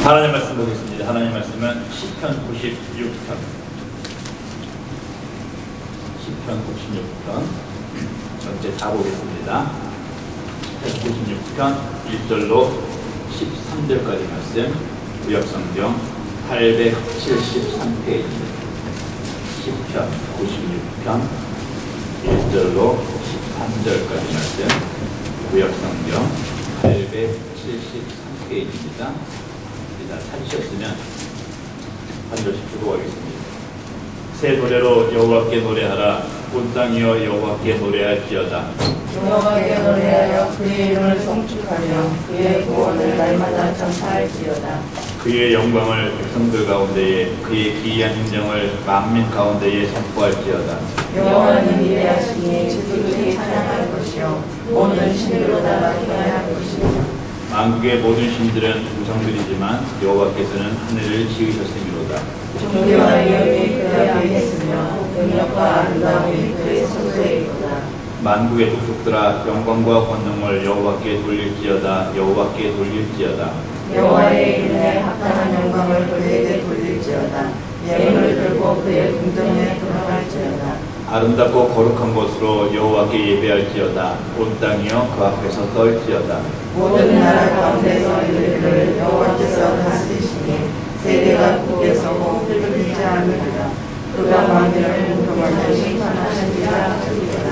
하나님 말씀 보겠습니다. 하나님 말씀은 시편 96편 96편 전체 다 보겠습니다. 96편 1절로 13절까지 말씀, 구역성경 873페이지 시편 96편 1절로 13절까지 말씀, 구역성경 873페이지입니다. 찾으셨으면 한 절씩 주고 가겠습니다. 새 노래로 여호와께 노래하라. 온 땅이여 여호와께 노래할지어다. 여호와께 노래하여 그의 이름을 송축하며 그의 구원을 날마다 전파할지어다. 그의 영광을 백성들 가운데에, 그의 기이한 행정을 만민 가운데에 선포할지어다. 여호와는 위대하시니 그들이 찬양할 것이요 모든 신들로 다 경외할 것이요. 만국의 모든 신들은 우상들이지만 여호와께서는 하늘을 지으셨음이로다. 존귀와 영광이 그 앞에 있으며 능력과 아름다움이 그의 손수에이로다. 만국의 족속들아 영광과 권능을 여호와께 돌릴지어다. 여호와께 돌릴지어다. 여호와의 이름에 합당한 영광을 그에게 돌릴지어다. 예물을 들고 그의 궁정에 들어갈지어다. 아름답고 거룩한 곳으로 여호와께 예배할지어다. 온 땅이여 그 앞에서 떨지어다. 모든 나라 가운데서 이르기를 여호와께서 다스리시니 세대가 굳게 서고 흔들리지 않으리라. 그가 만민을 공평하게 심판하시리라 하시리라.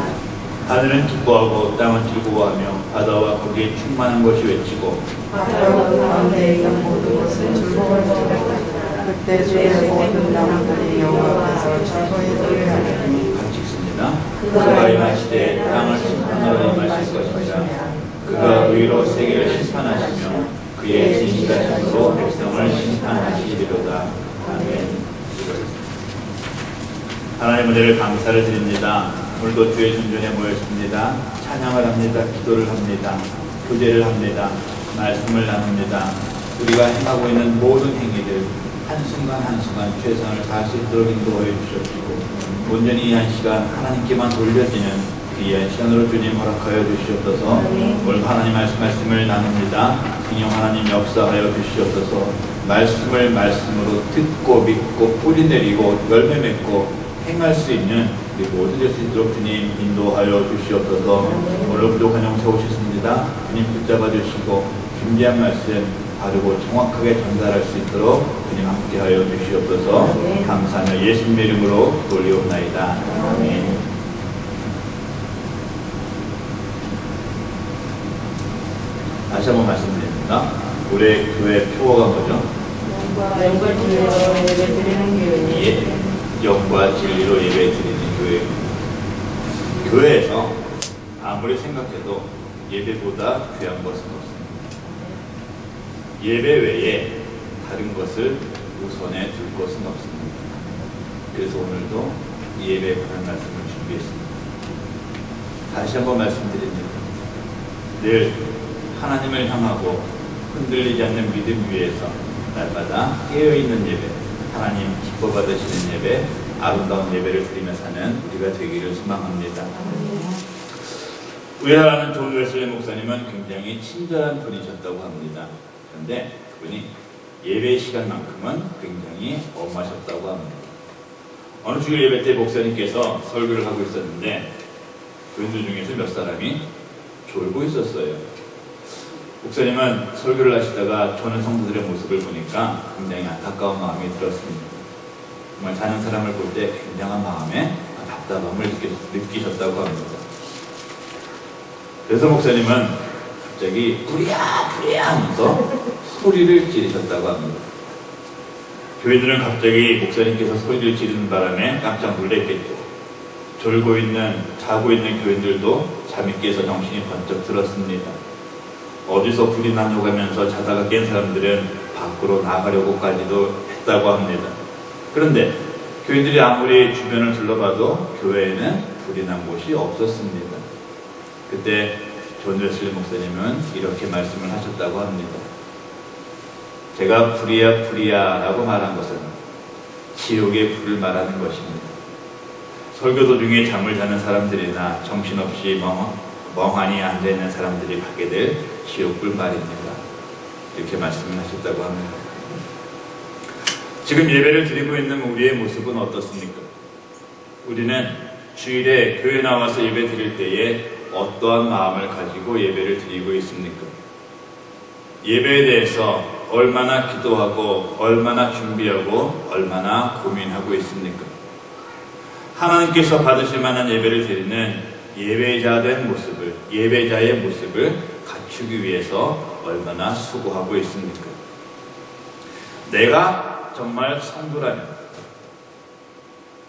하늘은 기뻐하고 땅은 즐거워하며 바다와 거기에 충만한 것이 외치고 바다와 그 가운데 있는 모든 것은 즐거움을 주겠다. 그때 주의 모든 나무들이 여호와께서 즐거이 노래하리니 같이 읽습니다. 그가 임하시되 땅을 심판하러 임하실 것이니라. 그가 의로 세계를 심판하시며 그의 진실하심으로 백성을 심판하시리로다. 아멘. 하나님 은혜를 감사를 드립니다. 오늘도 주의 존전에 모였습니다. 찬양을 합니다. 기도를 합니다. 교제를 합니다. 말씀을 나눕니다. 우리가 행하고 있는 모든 행위들 한순간 한순간 최선을 다할 수 있도록 인도하여 주시옵시고 온전히 이 한 시간 하나님께만 돌려지는 귀한 시간으로 주님 허락하여 주시옵소서. 오늘 하나님 말씀을 나눕니다. 성령 하나님 역사하여 주시옵소서. 말씀을 말씀으로 듣고 믿고 뿌리 내리고 열매 맺고 행할 수 있는 우리 모든 될 수 있도록 주님 인도하여 주시옵소서. 오늘 부족한 영체 오셨습니다. 주님 붙잡아 주시고 준비한 말씀 바르고 정확하게 전달할 수 있도록 주님 함께하여 주시옵소서. 감사하며 예수님의 이름으로 돌리옵나이다. 아멘. 다시 한번 말씀드립니다. 올해 교회 표어가 뭐죠? 영과 진리로 예배드리는 교회. 영과 진리로 예배드리는 교회. 교회에서 아무리 생각해도 예배보다 귀한 것은 없습니다. 예배 외에 다른 것을 우선에 둘 것은 없습니다. 그래서 오늘도 예배에 관한 말씀을 준비했습니다. 다시 한번 말씀드립니다. 늘 하나님을 향하고 흔들리지 않는 믿음 위에서 날마다 깨어있는 예배, 하나님 기뻐 받으시는 예배, 아름다운 예배를 드리며 사는 우리가 되기를 소망합니다. 우리나라는 존 웨슬리 목사님은 굉장히 친절한 분이셨다고 합니다. 그런데 그분이 예배 시간만큼은 굉장히 엄하셨다고 합니다. 어느 주일 예배 때 목사님께서 설교를 하고 있었는데 교인들 중에서 몇 사람이 졸고 있었어요. 목사님은 설교를 하시다가 조는 성도들의 모습을 보니까 굉장히 안타까운 마음이 들었습니다. 정말 자는 사람을 볼 때 굉장한 마음에 답답함을 느끼셨다고 합니다. 그래서 목사님은 갑자기 부랴부랴 하면서 소리를 지르셨다고 합니다. 교인들은 갑자기 목사님께서 소리를 지르는 바람에 깜짝 놀랐겠죠. 자고 있는 교인들도 잠이 깨서 정신이 번쩍 들었습니다. 어디서 불이 나눠가면서 자다가 깬 사람들은 밖으로 나가려고까지도 했다고 합니다. 그런데 교인들이 아무리 주변을 둘러봐도 교회에는 불이 난 곳이 없었습니다. 그때 존 웨슬리 목사님은 이렇게 말씀을 하셨다고 합니다. 제가 불이야 라고 말한 것은 지옥의 불을 말하는 것입니다. 설교 도중에 잠을 자는 사람들이나 정신없이 멍하니 앉아있는 사람들이 가게 될 지옥불 말입니다. 이렇게 말씀을 하셨다고 합니다. 지금 예배를 드리고 있는 우리의 모습은 어떻습니까? 우리는 주일에 교회 나와서 예배 드릴 때에 어떠한 마음을 가지고 예배를 드리고 있습니까? 예배에 대해서 얼마나 기도하고 얼마나 준비하고 얼마나 고민하고 있습니까? 하나님께서 받으실 만한 예배를 드리는 예배자의 모습을 갖추기 위해서 얼마나 수고하고 있습니까? 내가 정말 성도라면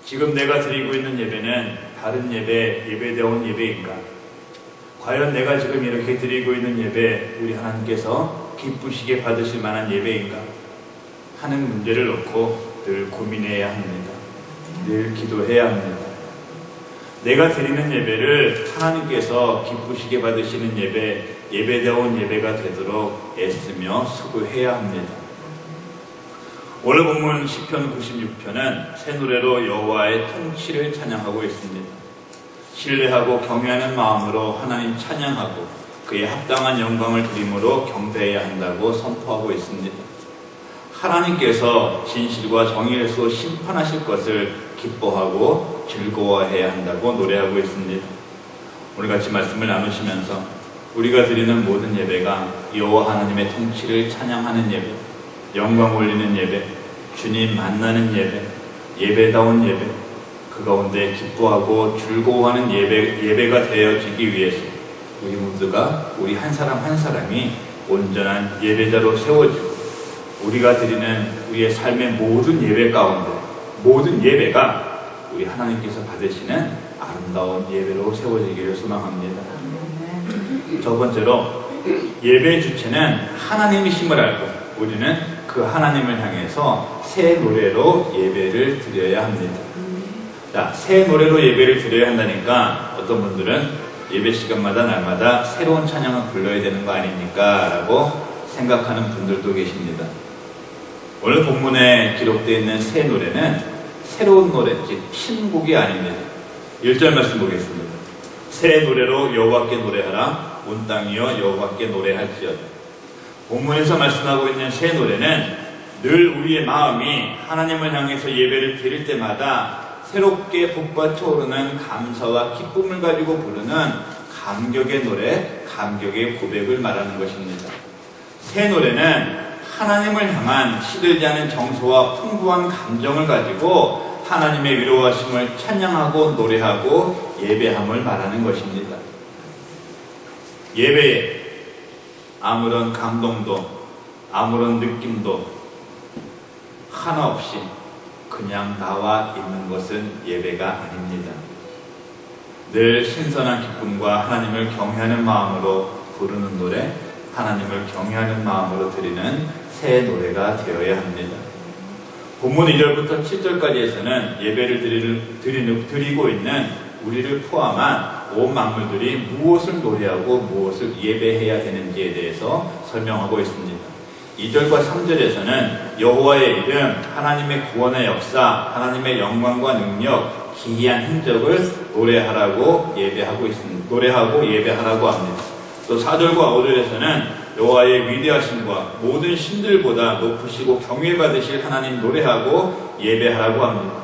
지금 내가 드리고 있는 예배는 다른 예배다운 예배인가? 과연 내가 지금 이렇게 드리고 있는 예배 우리 하나님께서 기쁘시게 받으실 만한 예배인가? 하는 문제를 놓고 늘 고민해야 합니다. 늘 기도해야 합니다. 내가 드리는 예배를 하나님께서 기쁘시게 받으시는 예배다운 예배가 되도록 애쓰며 수고해야 합니다. 오늘 본문 시편 96편은 새 노래로 여호와의 통치를 찬양하고 있습니다. 신뢰하고 경외하는 마음으로 하나님 찬양하고 그의 합당한 영광을 드림으로 경배해야 한다고 선포하고 있습니다. 하나님께서 진실과 정의에서 심판하실 것을 기뻐하고 즐거워해야 한다고 노래하고 있습니다. 오늘 같이 말씀을 나누시면서 우리가 드리는 모든 예배가 여호와 하나님의 통치를 찬양하는 예배, 영광 올리는 예배, 주님 만나는 예배, 예배다운 예배, 그 가운데 기뻐하고 즐거워하는 예배가 되어지기 위해서 우리 모두가 우리 한 사람 한 사람이 온전한 예배자로 세워지고 우리가 드리는 우리의 삶의 모든 예배 가운데 모든 예배가 우리 하나님께서 받으시는 아름다운 예배로 세워지기를 소망합니다. 첫 번째로 예배의 주체는 하나님이심을 알고 우리는 그 하나님을 향해서 새 노래로 예배를 드려야 합니다. 자, 새 노래로 예배를 드려야 한다니까 어떤 분들은 예배 시간마다 날마다 새로운 찬양을 불러야 되는 거 아닙니까? 라고 생각하는 분들도 계십니다. 오늘 본문에 기록되어 있는 새 노래는 새로운 노래, 즉 신곡이 아닙니다. 1절 말씀 보겠습니다. 새 노래로 여호와께 노래하라. 온 땅이여 여호와께 노래할지어다. 본문에서 말씀하고 있는 새 노래는 늘 우리의 마음이 하나님을 향해서 예배를 드릴 때마다 새롭게 북받쳐 오르는 감사와 기쁨을 가지고 부르는 감격의 노래, 감격의 고백을 말하는 것입니다. 새 노래는 하나님을 향한 시들지 않은 정서와 풍부한 감정을 가지고 하나님의 위로하심을 찬양하고 노래하고 예배함을 말하는 것입니다. 예배에 아무런 감동도 아무런 느낌도 하나 없이 그냥 나와 있는 것은 예배가 아닙니다. 늘 신선한 기쁨과 하나님을 경외하는 마음으로 부르는 노래, 하나님을 경외하는 마음으로 드리는 새 노래가 되어야 합니다. 본문 2절부터 7절까지에서는 예배를 드리고 있는 우리를 포함한 온 만물들이 무엇을 노래하고 무엇을 예배해야 되는지에 대해서 설명하고 있습니다. 2절과 3절에서는 여호와의 이름, 하나님의 구원의 역사, 하나님의 영광과 능력, 기이한 흔적을 노래하라고 예배하고 있습니다. 노래하고 예배하라고 합니다. 또 4절과 5절에서는 여호와의 위대하심과 모든 신들보다 높으시고 경외받으실 하나님 노래하고 예배하라고 합니다.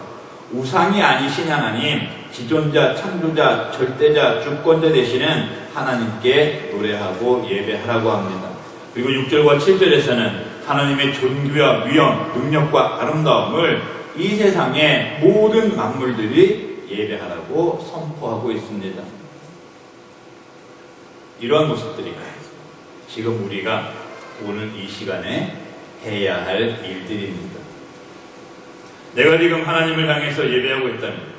우상이 아니신 하나님, 지존자, 창조자, 절대자, 주권자 되시는 하나님께 노래하고 예배하라고 합니다. 그리고 6절과 7절에서는 하나님의 존귀와 위엄, 능력과 아름다움을 이 세상의 모든 만물들이 예배하라고 선포하고 있습니다. 이러한 모습들이 지금 우리가 오늘 이 시간에 해야 할 일들입니다. 내가 지금 하나님을 향해서 예배하고 있다면,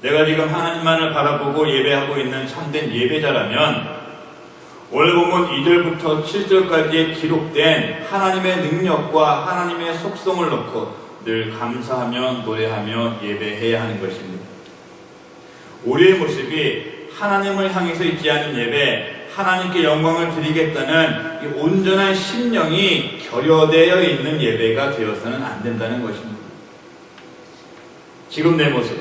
내가 지금 하나님만을 바라보고 예배하고 있는 참된 예배자라면 오늘 본문 2절부터 7절까지에 기록된 하나님의 능력과 하나님의 속성을 놓고 늘 감사하며 노래하며 예배해야 하는 것입니다. 우리의 모습이 하나님을 향해서 있지 않은 예배, 하나님께 영광을 드리겠다는 이 온전한 심령이 결여되어 있는 예배가 되어서는 안 된다는 것입니다. 지금 내 모습,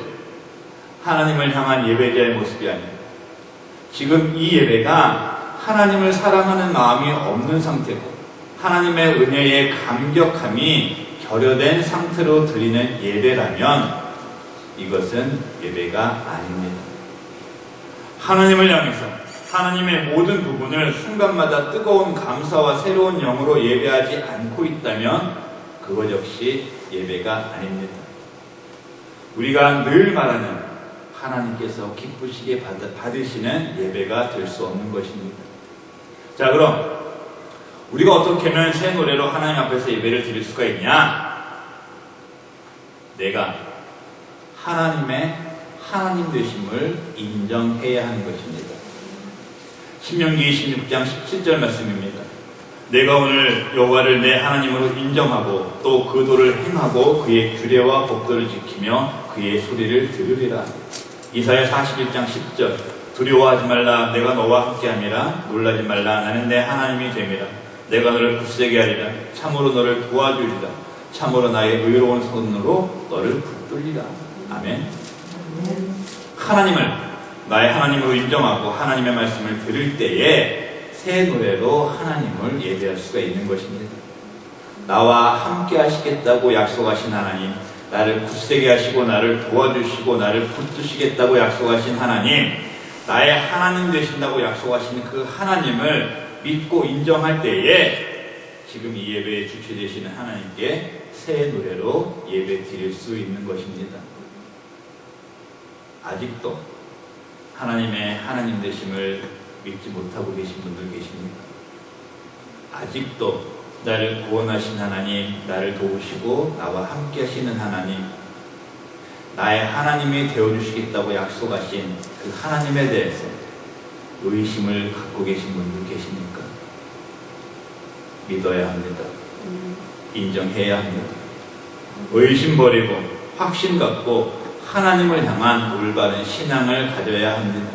하나님을 향한 예배자의 모습이 아닙니다. 지금 이 예배가 하나님을 사랑하는 마음이 없는 상태고 하나님의 은혜의 감격함이 결여된 상태로 드리는 예배라면 이것은 예배가 아닙니다. 하나님을 향해서 하나님의 모든 부분을 순간마다 뜨거운 감사와 새로운 영으로 예배하지 않고 있다면 그것 역시 예배가 아닙니다. 우리가 늘 말하는 하나님께서 기쁘시게 받으시는 예배가 될 수 없는 것입니다. 자, 그럼 우리가 어떻게 하면 새 노래로 하나님 앞에서 예배를 드릴 수가 있냐? 내가 하나님의 하나님 되심을 인정해야 하는 것입니다. 신명기 26장 17절 말씀입니다. 내가 오늘 여호와를 내 하나님으로 인정하고 또 그 도를 행하고 그의 규례와 법도를 지키며 그의 소리를 들으리라. 이사야 41장 10절 두려워하지 말라 내가 너와 함께함이라 놀라지 말라 나는 내 하나님이 됨이라. 내가 너를 굳세게 하리라. 참으로 너를 도와주리라. 참으로 나의 의로운 손으로 너를 붙들리라. 아멘. 하나님을 나의 하나님으로 인정하고 하나님의 말씀을 들을 때에 새 노래로 하나님을 예배할 수가 있는 것입니다. 나와 함께 하시겠다고 약속하신 하나님, 나를 굳세게 하시고 나를 도와주시고 나를 붙드시겠다고 약속하신 하나님, 나의 하나님 되신다고 약속하신 그 하나님을 믿고 인정할 때에 지금 이 예배의 주체 되시는 하나님께 새 노래로 예배 드릴 수 있는 것입니다. 아직도 하나님의 하나님 되심을 믿지 못하고 계신 분들 계십니까? 아직도 나를 구원하신 하나님, 나를 도우시고 나와 함께 하시는 하나님, 나의 하나님이 되어주시겠다고 약속하신 그 하나님에 대해서 의심을 갖고 계신 분들 계십니까? 믿어야 합니다. 인정해야 합니다. 의심 버리고 확신 갖고 하나님을 향한 올바른 신앙을 가져야 합니다.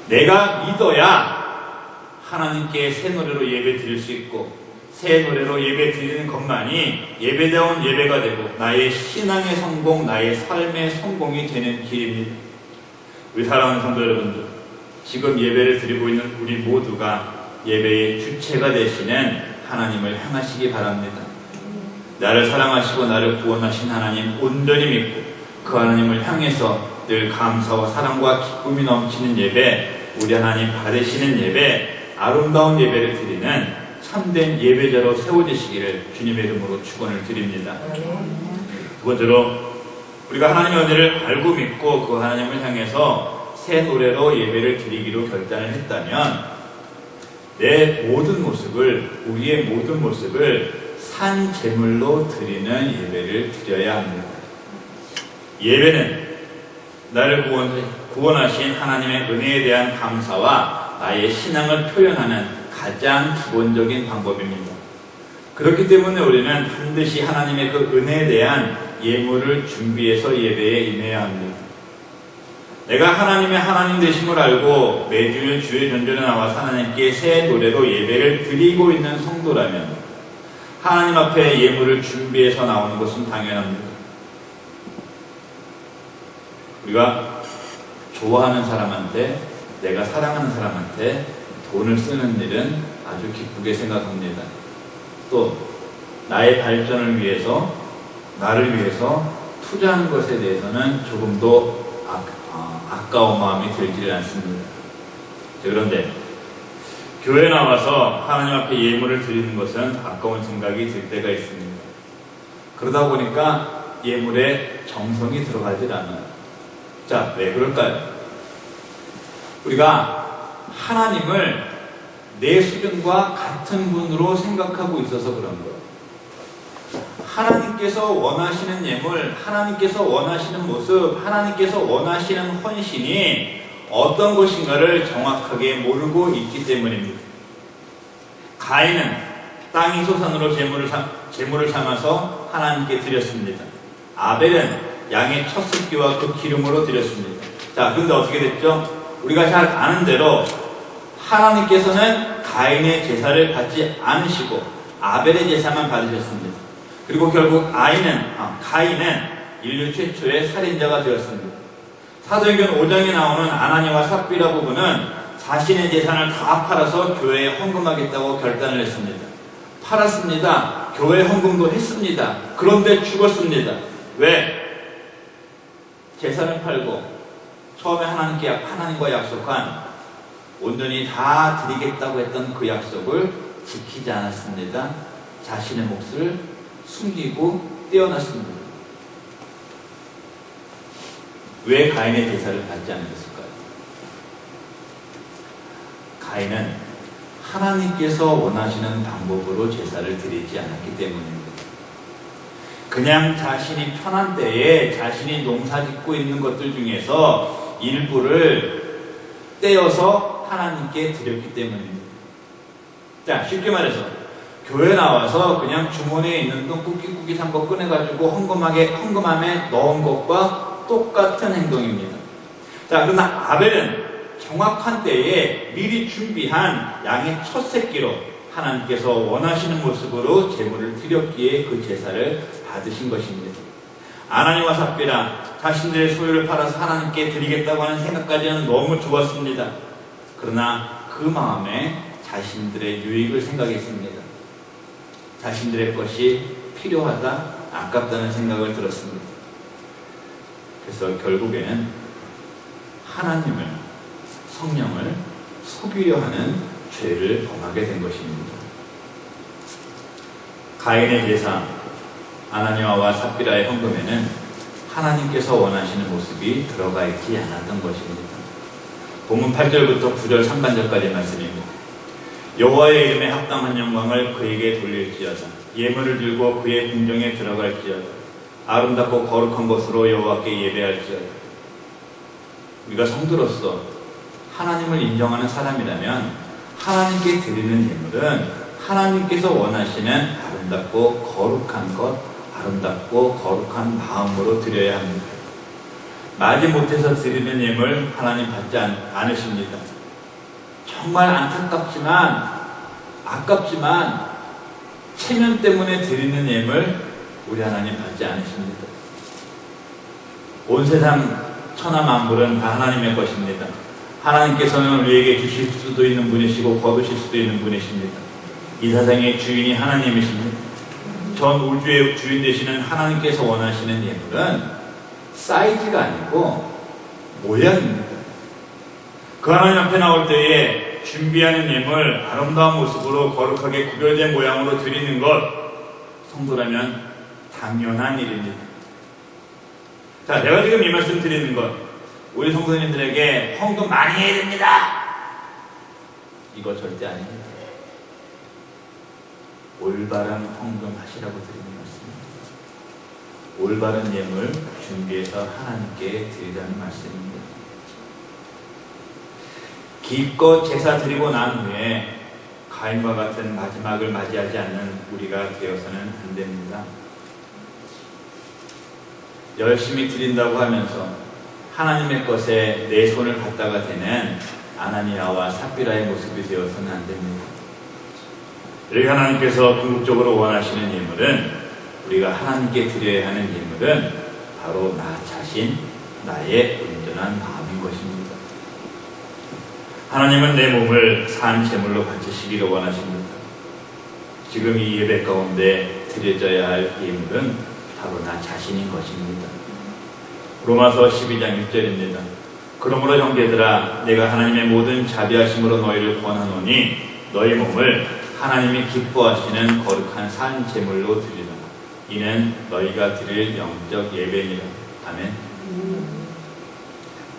내가 믿어야 하나님께 새 노래로 예배 드릴 수 있고 새 노래로 예배 드리는 것만이 예배다운 예배가 되고 나의 신앙의 성공, 나의 삶의 성공이 되는 길입니다. 우리 사랑하는 성도 여러분들, 지금 예배를 드리고 있는 우리 모두가 예배의 주체가 되시는 하나님을 향하시기 바랍니다. 나를 사랑하시고 나를 구원하신 하나님 온전히 믿고 그 하나님을 향해서 늘 감사와 사랑과 기쁨이 넘치는 예배, 우리 하나님 받으시는 예배, 아름다운 예배를 드리는 참된 예배자로 세워지시기를 주님의 이름으로 축원을 드립니다. 두 번째로 우리가 하나님의 은혜를 알고 믿고 그 하나님을 향해서 새 노래로 예배를 드리기로 결단을 했다면 내 모든 모습을, 우리의 모든 모습을 산 제물로 드리는 예배를 드려야 합니다. 예배는 나를 구원하신 하나님의 은혜에 대한 감사와 나의 신앙을 표현하는 가장 기본적인 방법입니다. 그렇기 때문에 우리는 반드시 하나님의 그 은혜에 대한 예물을 준비해서 예배에 임해야 합니다. 내가 하나님의 하나님 되심을 알고 매주 주의 전전에 나와서 하나님께 새 노래로 예배를 드리고 있는 성도라면 하나님 앞에 예물을 준비해서 나오는 것은 당연합니다. 우리가 좋아하는 사람한테, 내가 사랑하는 사람한테 돈을 쓰는 일은 아주 기쁘게 생각합니다. 또 나의 발전을 위해서, 나를 위해서 투자하는 것에 대해서는 조금 더 아까운 마음이 들지를 않습니다. 그런데 교회에 나와서 하나님 앞에 예물을 드리는 것은 아까운 생각이 들 때가 있습니다. 그러다 보니까 예물에 정성이 들어가질 않아요. 자, 왜 그럴까요? 우리가 하나님을 내 수준과 같은 분으로 생각하고 있어서 그런 거예요. 하나님께서 원하시는 예물, 하나님께서 원하시는 모습, 하나님께서 원하시는 헌신이 어떤 것인가를 정확하게 모르고 있기 때문입니다. 가인은 땅이 소산으로 제물을 삼아서 하나님께 드렸습니다. 아벨은 양의 첫 새끼와 그 기름으로 드렸습니다. 자, 그런데 어떻게 됐죠? 우리가 잘 아는 대로 하나님께서는 가인의 제사를 받지 않으시고 아벨의 제사만 받으셨습니다. 그리고 결국 가인은 인류 최초의 살인자가 되었습니다. 사도행전 5장에 나오는 아나니와 삽비라 부부는 자신의 재산을 다 팔아서 교회에 헌금하겠다고 결단을 했습니다. 팔았습니다. 교회 헌금도 했습니다. 그런데 죽었습니다. 왜? 재산을 팔고 처음에 하나님과 약속한 온전히 다 드리겠다고 했던 그 약속을 지키지 않았습니다. 자신의 몫을 숨기고 떼어놨습니다. 왜 가인의 제사를 받지 않으셨을까요? 가인은 하나님께서 원하시는 방법으로 제사를 드리지 않았기 때문입니다. 그냥 자신이 편한 때에 자신이 농사짓고 있는 것들 중에서 일부를 떼어서 하나님께 드렸기 때문입니다. 자, 쉽게 말해서 교회 나와서 그냥 주머니에 있는 돈 꾸깃꾸깃 한번 꺼내가지고 헌금함에 넣은 것과 똑같은 행동입니다. 자, 그러나 아벨은 정확한 때에 미리 준비한 양의 첫 새끼로 하나님께서 원하시는 모습으로 제물을 드렸기에 그 제사를 받으신 것입니다. 아나니와 삽비라 자신들의 소유를 팔아서 하나님께 드리겠다고 하는 생각까지는 너무 좋았습니다. 그러나 그 마음에 자신들의 유익을 생각했습니다. 자신들의 것이 필요하다, 아깝다는 생각을 들었습니다. 그래서 결국에는 하나님을, 성령을 속이려 하는 죄를 범하게 된 것입니다. 가인의 제사, 아나니아와 삽비라의 헌금에는 하나님께서 원하시는 모습이 들어가 있지 않았던 것입니다. 본문 8절부터 9절 상반절까지 말씀입니다. 여호와의 이름에 합당한 영광을 그에게 돌릴지어다. 예물을 들고 그의 궁정에 들어갈지어다. 아름답고 거룩한 것으로 여호와께 예배할지어다. 우리가 성도로서 하나님을 인정하는 사람이라면 하나님께 드리는 예물은 하나님께서 원하시는 아름답고 거룩한 것, 아름답고 거룩한 마음으로 드려야 합니다. 마지 못해서 드리는 예물 하나님 받지 않으십니다. 정말 안타깝지만 아깝지만 체면 때문에 드리는 예물 우리 하나님 받지 않으십니다. 온 세상 천하 만물은 다 하나님의 것입니다. 하나님께서는 우리에게 주실 수도 있는 분이시고 거두실 수도 있는 분이십니다. 이 세상의 주인이 하나님이십니다. 전 우주의 주인 되시는 하나님께서 원하시는 예물은 사이즈가 아니고 모양입니다. 그 하나님 앞에 나올 때에 준비하는 예물, 아름다운 모습으로 거룩하게 구별된 모양으로 드리는 것, 성도라면 당연한 일입니다. 자, 내가 지금 이 말씀 드리는 것, 우리 성도님들에게 헌금 많이 해야 됩니다. 이거 절대 아닙니다. 올바른 헌금 하시라고 드리는 말씀입니다. 올바른 예물 준비해서 하나님께 드리라는 말씀입니다. 기껏 제사 드리고 난 후에 가인과 같은 마지막을 맞이하지 않는 우리가 되어서는 안 됩니다. 열심히 드린다고 하면서 하나님의 것에 내 손을 갖다가 대는 아나니아와 삽비라의 모습이 되어서는 안 됩니다. 우리 하나님께서 궁극적으로 원하시는 예물은, 우리가 하나님께 드려야 하는 예물은 바로 나 자신, 나의 온전한 마음인 것입니다. 하나님은 내 몸을 산 제물로 바치시기를 원하십니다. 지금 이 예배 가운데 드려져야 할 예물은 바로 나 자신인 것입니다. 로마서 12장 6절입니다. 그러므로 형제들아, 내가 하나님의 모든 자비하심으로 너희를 권하노니 너희 몸을 하나님이 기뻐하시는 거룩한 산 제물로 드리라. 이는 너희가 드릴 영적 예배니라. 아멘.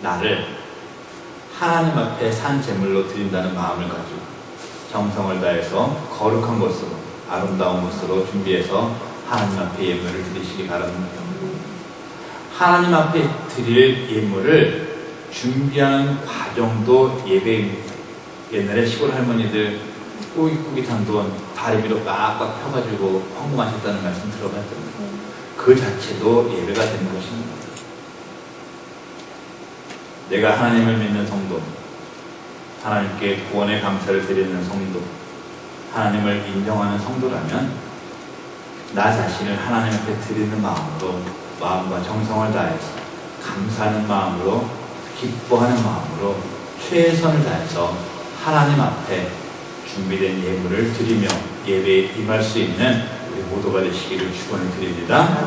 나를 하나님 앞에 산 제물로 드린다는 마음을 가지고 정성을 다해서 거룩한 것으로, 아름다운 것으로 준비해서 하나님 앞에 예물을 드리시기 바랍니다. 하나님 앞에 드릴 예물을 준비하는 과정도 예배입니다. 옛날에 시골 할머니들 꾸깃꾸깃한 돈 다리 위로 빡빡 펴가지고 헌금하셨다는 말씀 들어봤잖아요. 그 자체도 예배가 되는 것입니다. 내가 하나님을 믿는 성도, 하나님께 구원의 감사를 드리는 성도, 하나님을 인정하는 성도라면 나 자신을 하나님 앞에 드리는 마음으로, 마음과 정성을 다해서 감사하는 마음으로, 기뻐하는 마음으로 최선을 다해서 하나님 앞에 준비된 예물을 드리며 예배에 임할 수 있는 우리 모두가 되시기를 축원을 드립니다.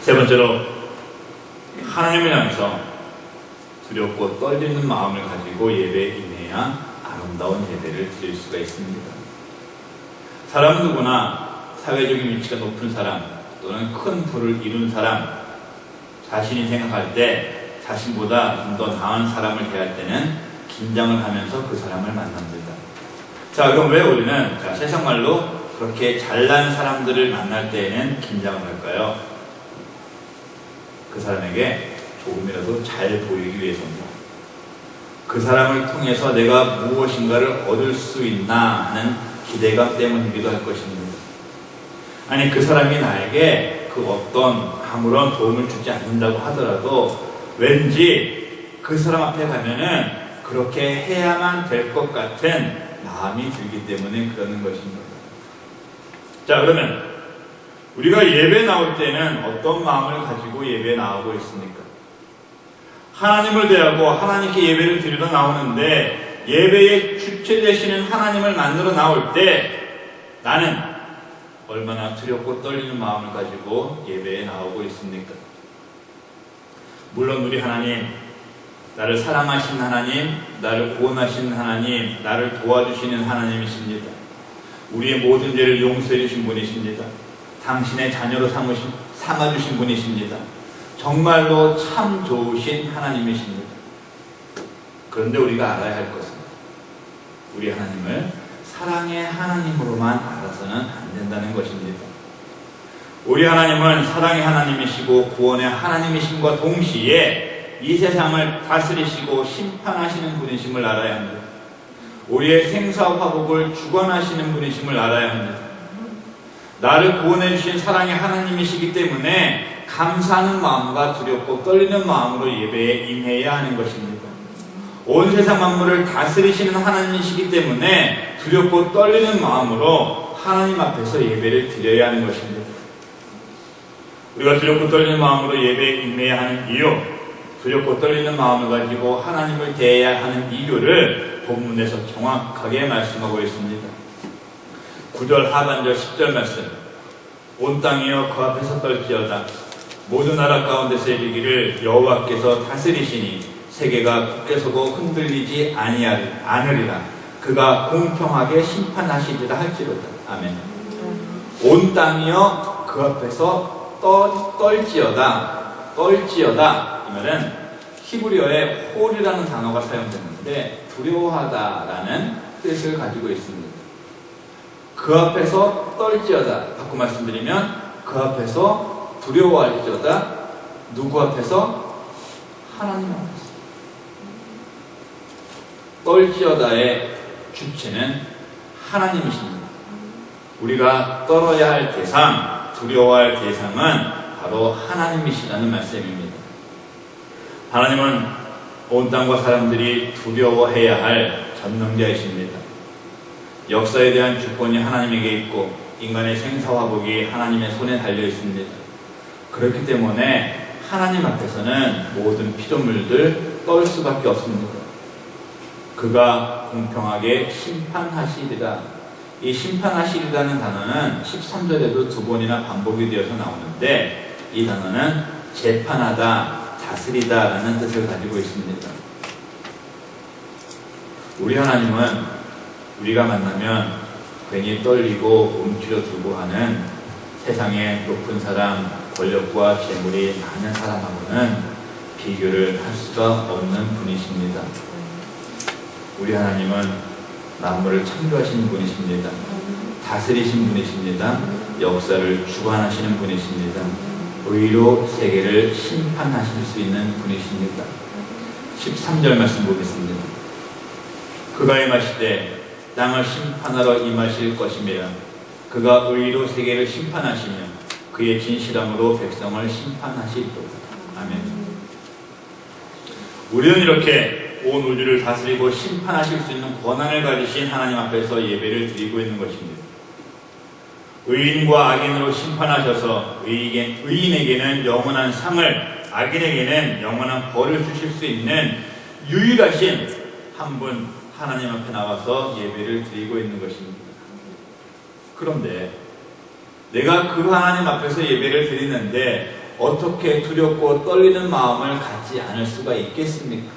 세 번째로, 하나님을 향해서 두렵고 떨리는 마음을 가지고 예배에 임해야 아름다운 예배를 드릴 수가 있습니다. 사람은 누구나 사회적인 위치가 높은 사람 또는 큰 부를 이룬 사람, 자신이 생각할 때 자신보다 좀 더 나은 사람을 대할 때는 긴장을 하면서 그 사람을 만납니다. 자, 그럼 왜 우리는 세상 말로 그렇게 잘난 사람들을 만날 때에는 긴장을 할까요? 그 사람에게 조금이라도 잘 보이기 위해서입니다. 그 사람을 통해서 내가 무엇인가를 얻을 수 있나 하는 기대감 때문이기도 할 것입니다. 아니, 그 사람이 나에게 그 어떤 아무런 도움을 주지 않는다고 하더라도 왠지 그 사람 앞에 가면은 그렇게 해야만 될 것 같은 마음이 들기 때문에 그러는 것입니다. 자, 그러면 우리가 예배 나올 때는 어떤 마음을 가지고 예배 나오고 있습니까? 하나님을 대하고 하나님께 예배를 드리러 나오는데 예배의 주체 되시는 하나님을 만나러 나올 때 나는 얼마나 두렵고 떨리는 마음을 가지고 예배에 나오고 있습니까? 물론 우리 하나님, 나를 사랑하신 하나님, 나를 구원하신 하나님, 나를 도와주시는 하나님이십니다. 우리의 모든 죄를 용서해 주신 분이십니다. 당신의 자녀로 삼아주신 분이십니다. 정말로 참 좋으신 하나님이십니다. 그런데 우리가 알아야 할 것은 우리 하나님을 사랑의 하나님으로만 알아서는 안 된다는 것입니다. 우리 하나님은 사랑의 하나님이시고 구원의 하나님이심과 동시에 이 세상을 다스리시고 심판하시는 분이심을 알아야 합니다. 우리의 생사화복을 주관하시는 분이심을 알아야 합니다. 나를 구원해 주신 사랑의 하나님이시기 때문에 감사하는 마음과 두렵고 떨리는 마음으로 예배에 임해야 하는 것입니다. 온 세상 만물을 다스리시는 하나님이시기 때문에 두렵고 떨리는 마음으로 하나님 앞에서 예배를 드려야 하는 것입니다. 우리가 두렵고 떨리는 마음으로 예배에 임해야 하는 이유, 두렵고 떨리는 마음을 가지고 하나님을 대해야 하는 이유를 본문에서 정확하게 말씀하고 있습니다. 9절 하반절 10절 말씀, 온 땅이여 그 앞에서 떨지어다. 모든 나라 가운데서 이르기를 여호와께서 다스리시니 세계가 굳게 서고 흔들리지 않으리라. 그가 공평하게 심판하시리라 할지로다. 아멘. 온 땅이여 그 앞에서 떨지어다. 떨지어다. 이 말은 히브리어에 홀이라는 단어가 사용되는데 두려워하다라는 뜻을 가지고 있습니다. 그 앞에서 떨지어다. 바꿔 말씀드리면 그 앞에서 두려워할지어다. 누구 앞에서? 하나님 앞에서. 떨지어다의 주체는 하나님이십니다. 우리가 떨어야 할 대상, 두려워할 대상은 바로 하나님이시라는 말씀입니다. 하나님은 온 땅과 사람들이 두려워해야 할 전능자이십니다. 역사에 대한 주권이 하나님에게 있고 인간의 생사화복이 하나님의 손에 달려 있습니다. 그렇기 때문에 하나님 앞에서는 모든 피조물들 떨 수밖에 없습니다. 그가 공평하게 심판하시리라. 이 심판하시리라는 단어는 13절에도 두 번이나 반복이 되어서 나오는데 이 단어는 재판하다, 다스리다 라는 뜻을 가지고 있습니다. 우리 하나님은 우리가 만나면 괜히 떨리고 움츠러들고 하는 세상의 높은 사람, 권력과 재물이 많은 사람하고는 비교를 할 수가 없는 분이십니다. 우리 하나님은 만물을 창조하신 분이십니다. 다스리신 분이십니다. 역사를 주관하시는 분이십니다. 의로 세계를 심판하실 수 있는 분이십니다. 13절 말씀 보겠습니다. 그가 임하시되 땅을 심판하러 임하실 것이며 그가 의로 세계를 심판하시며 그의 진실함으로 백성을 심판하시리로다. 아멘. 우리는 이렇게 온 우주를 다스리고 심판하실 수 있는 권한을 가지신 하나님 앞에서 예배를 드리고 있는 것입니다. 의인과 악인으로 심판하셔서 의인에게는 영원한 상을, 악인에게는 영원한 벌을 주실 수 있는 유일하신 한 분 하나님 앞에 나와서 예배를 드리고 있는 것입니다. 그런데 내가 그 하나님 앞에서 예배를 드리는데 어떻게 두렵고 떨리는 마음을 갖지 않을 수가 있겠습니까?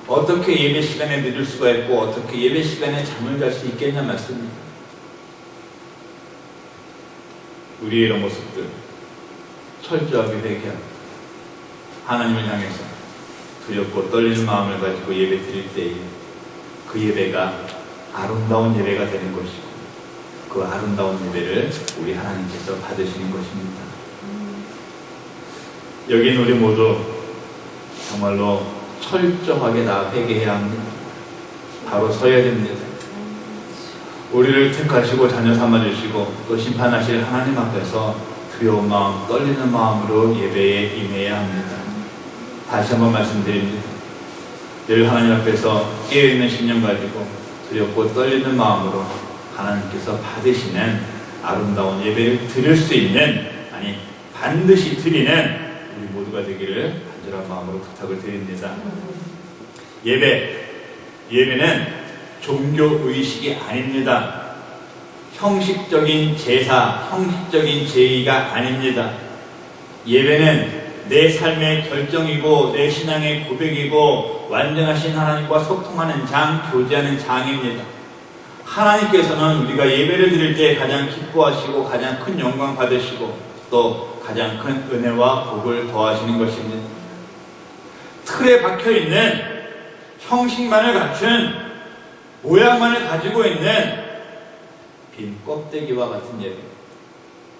어떻게 예배 시간에 늦을 수가 있고 어떻게 예배 시간에 잠을 잘 수 있겠냐 말씀입니다. 우리의 이런 모습들 철저하게 회개하고 하나님을 향해서 두렵고 떨리는 마음을 가지고 예배 드릴 때에 그 예배가 아름다운 예배가 되는 것이고 그 아름다운 예배를 우리 하나님께서 받으시는 것입니다. 여기는 우리 모두 정말로 철저하게 다 회개해야 합니다. 바로 서야 됩니다. 우리를 택하시고 자녀 삼아주시고 또 심판하실 하나님 앞에서 두려운 마음, 떨리는 마음으로 예배에 임해야 합니다. 다시 한번 말씀드립니다. 늘 하나님 앞에서 깨어있는 심령 가지고 두렵고 떨리는 마음으로 하나님께서 받으시는 아름다운 예배를 드릴 수 있는, 아니 반드시 드리는 우리 모두가 되기를 간절한 마음으로 부탁을 드립니다. 예배는 종교의식이 아닙니다. 형식적인 제사, 형식적인 제의가 아닙니다. 예배는 내 삶의 결정이고 내 신앙의 고백이고 완전하신 하나님과 소통하는 장, 교제하는 장입니다. 하나님께서는 우리가 예배를 드릴 때 가장 기뻐하시고 가장 큰 영광 받으시고 또 가장 큰 은혜와 복을 더하시는 것입니다. 틀에 박혀있는 형식만을 갖춘 모양만을 가지고 있는 빈 껍데기와 같은 예배,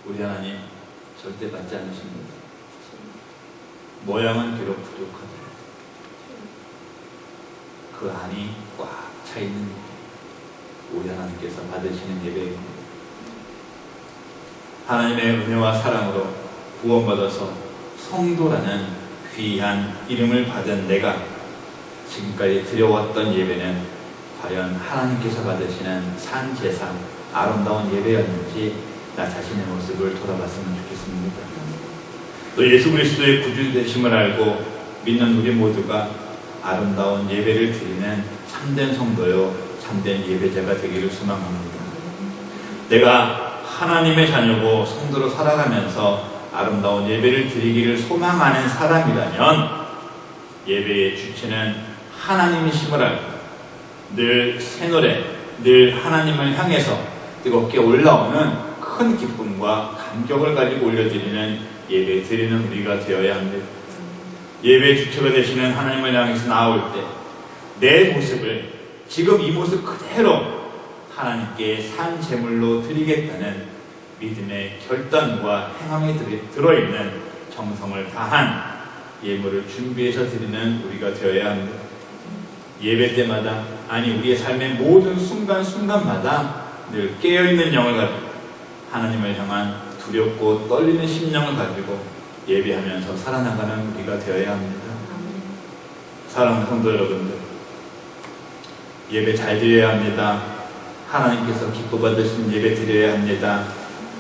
우리 하나님 절대 받지 않으십니다. 모양은 비록 부족하더라도 그 안이 꽉 차있는 예배, 우리 하나님께서 받으시는 예배입니다. 하나님의 은혜와 사랑으로 구원받아서 성도라는 귀한 이름을 받은 내가 지금까지 드려왔던 예배는 과연 하나님께서 받으시는 산제사, 아름다운 예배였는지 나 자신의 모습을 돌아봤으면 좋겠습니다. 또 예수 그리스도의 구주 되심을 알고 믿는 우리 모두가 아름다운 예배를 드리는 참된 성도요, 참된 예배자가 되기를 소망합니다. 내가 하나님의 자녀고 성도로 살아가면서 아름다운 예배를 드리기를 소망하는 사람이라면 예배의 주체는 하나님이심을 알고 늘 새노래, 늘 하나님을 향해서 뜨겁게 올라오는 큰 기쁨과 감격을 가지고 올려드리는 예배 드리는 우리가 되어야 합니다. 예배 주체가 되시는 하나님을 향해서 나올 때 내 모습을 지금 이 모습 그대로 하나님께 산 제물로 드리겠다는 믿음의 결단과 행함에 들어있는 정성을 다한 예물을 준비해서 드리는 우리가 되어야 합니다. 예배 때마다, 아니 우리의 삶의 모든 순간순간마다 늘 깨어있는 영을 가지고 하나님을 향한 두렵고 떨리는 심령을 가지고 예배하면서 살아나가는 우리가 되어야 합니다. 사랑하는 성도 여러분들, 예배 잘 드려야 합니다. 하나님께서 기뻐 받으시는 예배 드려야 합니다.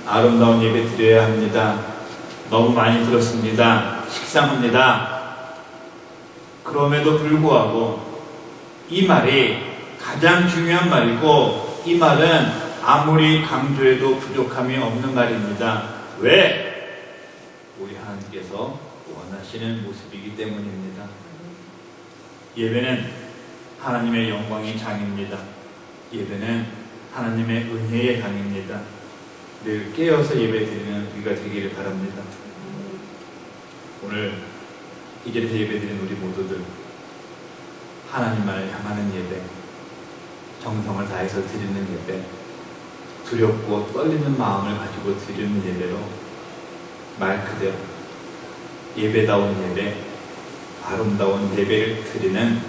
아름다운 예배 드려야 합니다. 너무 많이 들었습니다. 식상합니다. 그럼에도 불구하고 이 말이 가장 중요한 말이고 이 말은 아무리 강조해도 부족함이 없는 말입니다. 왜? 우리 하나님께서 원하시는 모습이기 때문입니다. 예배는 하나님의 영광의 장입니다. 예배는 하나님의 은혜의 강입니다. 늘 깨어서 예배드리는 우리가 되기를 바랍니다. 오늘 이 자리에서 예배드리는 우리 모두들 하나님만을 향하는 예배, 정성을 다해서 드리는 예배, 두렵고 떨리는 마음을 가지고 드리는 예배로 말 그대로 예배다운 예배, 아름다운 예배를 드리는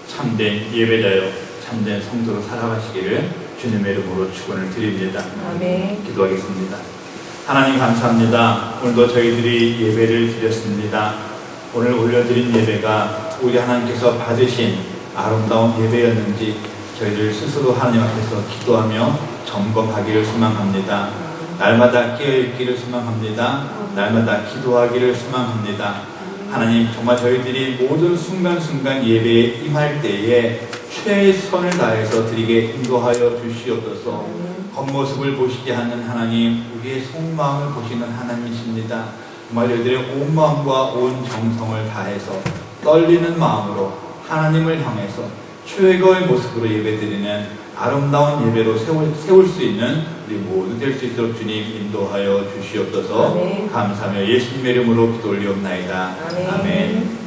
참된 예배자요, 참된 성도로 살아가시기를 주님의 이름으로 축원을 드립니다. 아멘. 기도하겠습니다. 하나님 감사합니다. 오늘도 저희들이 예배를 드렸습니다. 오늘 올려드린 예배가 우리 하나님께서 받으신 아름다운 예배였는지 저희들 스스로 하나님 앞에서 기도하며 점검하기를 소망합니다. 날마다 깨어있기를 소망합니다. 날마다 기도하기를 소망합니다. 하나님, 정말 저희들이 모든 순간순간 예배에 임할 때에 최선을 다해서 드리게 인도하여 주시옵소서. 겉모습을 보시지 않는 하나님, 우리의 속마음을 보시는 하나님이십니다. 정말 저희들의 온 마음과 온 정성을 다해서 떨리는 마음으로 하나님을 향해서 최고의 모습으로 예배드리는 아름다운 예배로 세울 수 있는 우리 모두 될 수 있도록 주님 인도하여 주시옵소서. 아멘. 감사하며 예수님의 이름으로 기도 올리옵나이다. 아멘. 아멘.